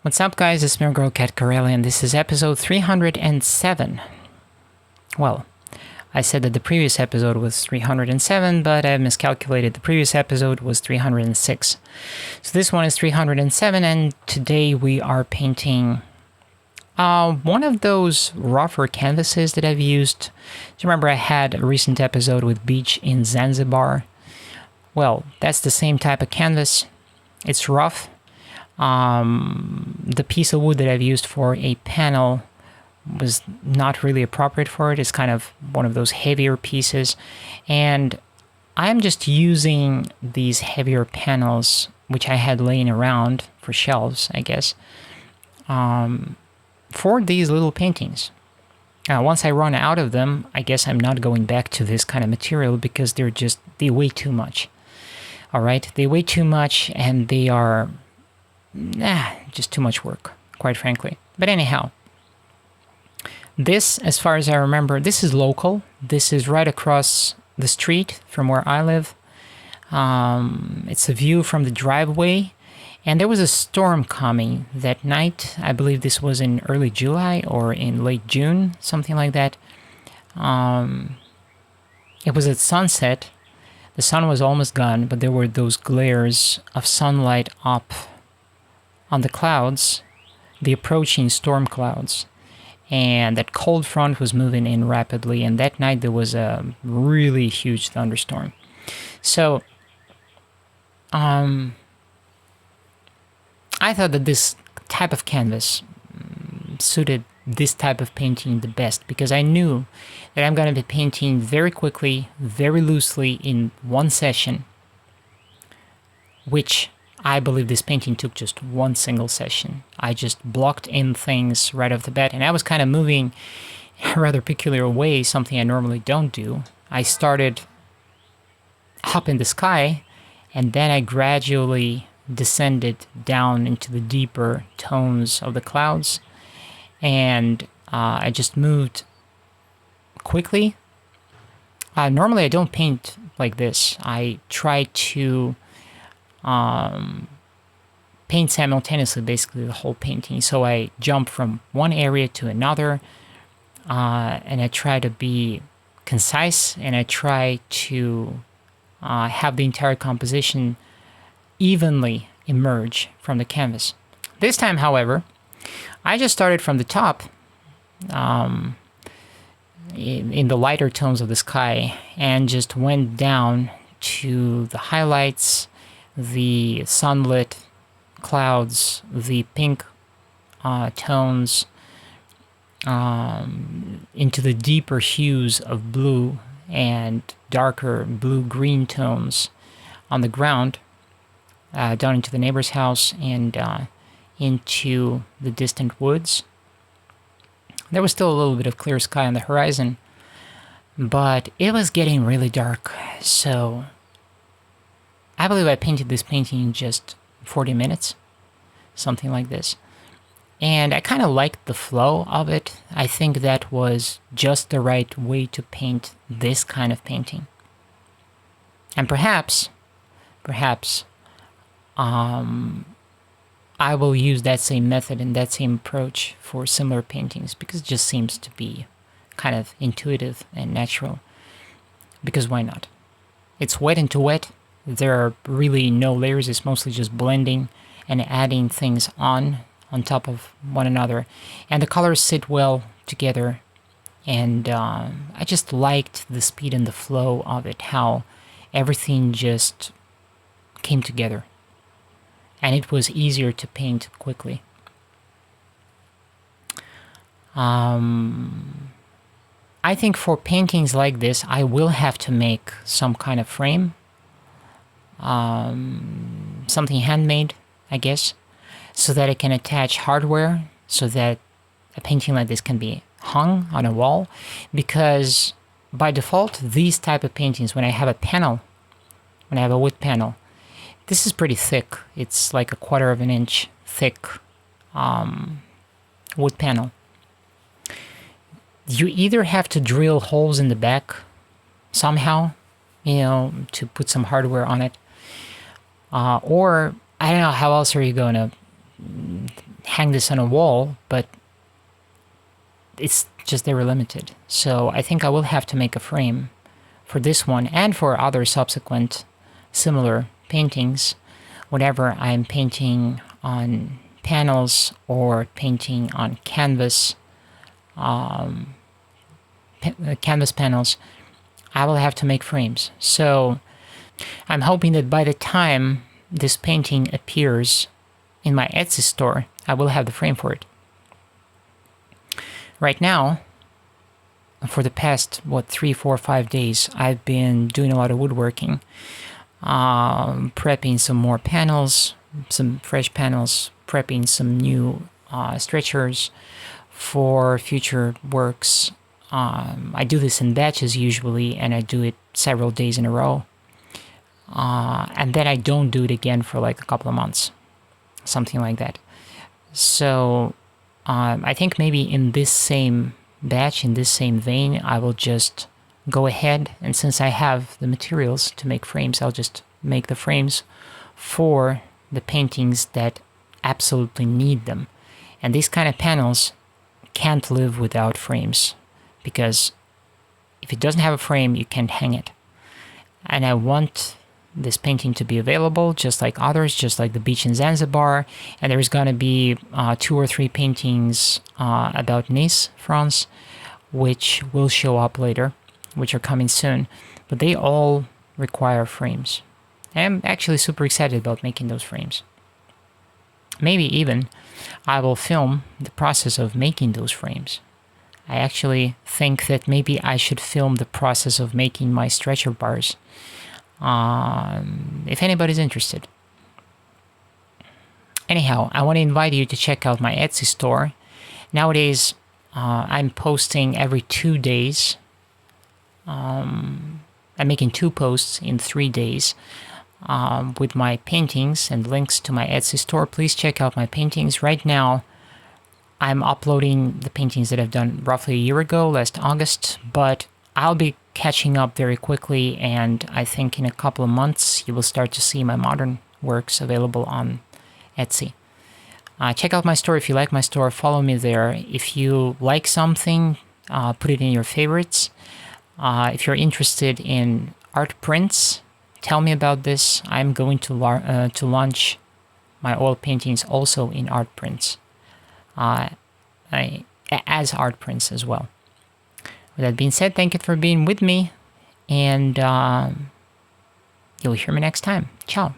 What's up, guys? It's me, girl cat Corelli, and this is episode 307. Well, I said that the previous episode was 307, but I miscalculated. The previous episode was 306. So this one is 307, and today we are painting one of those rougher canvases that I've used. Do you remember I had a recent episode with Beach in Zanzibar? Well, that's the same type of canvas. It's rough. The piece of wood that I've used for a panel was not really appropriate for it. It's kind of one of those heavier pieces, and I'm just using these heavier panels, which I had laying around for shelves, I guess, for these little paintings. Once I run out of them, I guess I'm not going back to this kind of material because they weigh too much. All right, they weigh too much, and they are just too much work, quite frankly. But anyhow, this, as far as I remember, this is local. This is right across the street from where I live. It's a view from the driveway, and there was a storm coming that night. I believe this was in early July or in late June, something like that. It was at sunset. The sun was almost gone, but there were those glares of sunlight up on the clouds, the approaching storm clouds, and that cold front was moving in rapidly, and that night there was a really huge thunderstorm. So I thought that this type of canvas suited this type of painting the best, because I knew that I'm going to be painting very quickly, very loosely in one session, which I believe this painting took just one single session. I just blocked in things right off the bat, and I was kind of moving a rather peculiar way, something I normally don't do. I started up in the sky, and then I gradually descended down into the deeper tones of the clouds, and I just moved quickly. Normally I don't paint like this. I try to paint simultaneously, basically the whole painting. So I jump from one area to another, and I try to be concise, and I try to have the entire composition evenly emerge from the canvas. This time, however, I just started from the top, in the lighter tones of the sky, and just went down to the highlights, the sunlit clouds, the pink tones, into the deeper hues of blue and darker blue-green tones on the ground, down into the neighbor's house and into the distant woods. There was still a little bit of clear sky on the horizon, but it was getting really dark, so I believe I painted this painting in just 40 minutes, something like this. And I kind of liked the flow of it. I think that was just the right way to paint this kind of painting. And perhaps, I will use that same method and that same approach for similar paintings, because it just seems to be kind of intuitive and natural. Because why not? It's wet into wet. There are really no layers. It's mostly just blending and adding things on top of one another. And the colors sit well together. And I just liked the speed and the flow of it, how everything just came together. And it was easier to paint quickly. I think for paintings like this, I will have to make some kind of frame. Something handmade, I guess, so that I can attach hardware, so that a painting like this can be hung on a wall. Because by default, these type of paintings, when I have a panel, when I have a wood panel, this is pretty thick. It's like 1/4 of an inch thick wood panel. You either have to drill holes in the back somehow, to put some hardware on it, or I don't know how else are you going to hang this on a wall, but it's just very limited. So I think I will have to make a frame for this one and for other subsequent similar paintings whenever I'm painting on panels or painting on canvas panels. I will have to make frames. So I'm hoping that by the time this painting appears in my Etsy store, I will have the frame for it. Right now, for the past, 3, 4, 5 days, I've been doing a lot of woodworking, prepping some more panels, some fresh panels, prepping some new stretchers for future works. I do this in batches usually, and I do it several days in a row. And then I don't do it again for like a couple of months, something like that. So I think maybe in this same batch, in this same vein, I will just go ahead, and since I have the materials to make frames, I'll just make the frames for the paintings that absolutely need them. And these kind of panels can't live without frames, because if it doesn't have a frame, you can't hang it. And I want this painting to be available, just like others, just like the beach in Zanzibar. And there's gonna be 2 or 3 paintings about Nice, France, which will show up later, which are coming soon. But they all require frames. I'm actually super excited about making those frames. Maybe even I will film the process of making those frames. I actually think that maybe I should film the process of making my stretcher bars, if anybody's interested. Anyhow, I want to invite you to check out my Etsy store. Nowadays, I'm posting every 2 days. I'm making 2 posts in 3 days with my paintings and links to my Etsy store. Please check out my paintings. Right now, I'm uploading the paintings that I've done roughly a year ago, last August, but I'll be catching up very quickly, and I think in a couple of months you will start to see my modern works available on Etsy. Check out my store if you like my store. Follow me there. If you like something, put it in your favorites. If you're interested in art prints, tell me about this. I'm going to launch my oil paintings also in art prints, as art prints as well. With that being said, thank you for being with me, and you'll hear me next time. Ciao.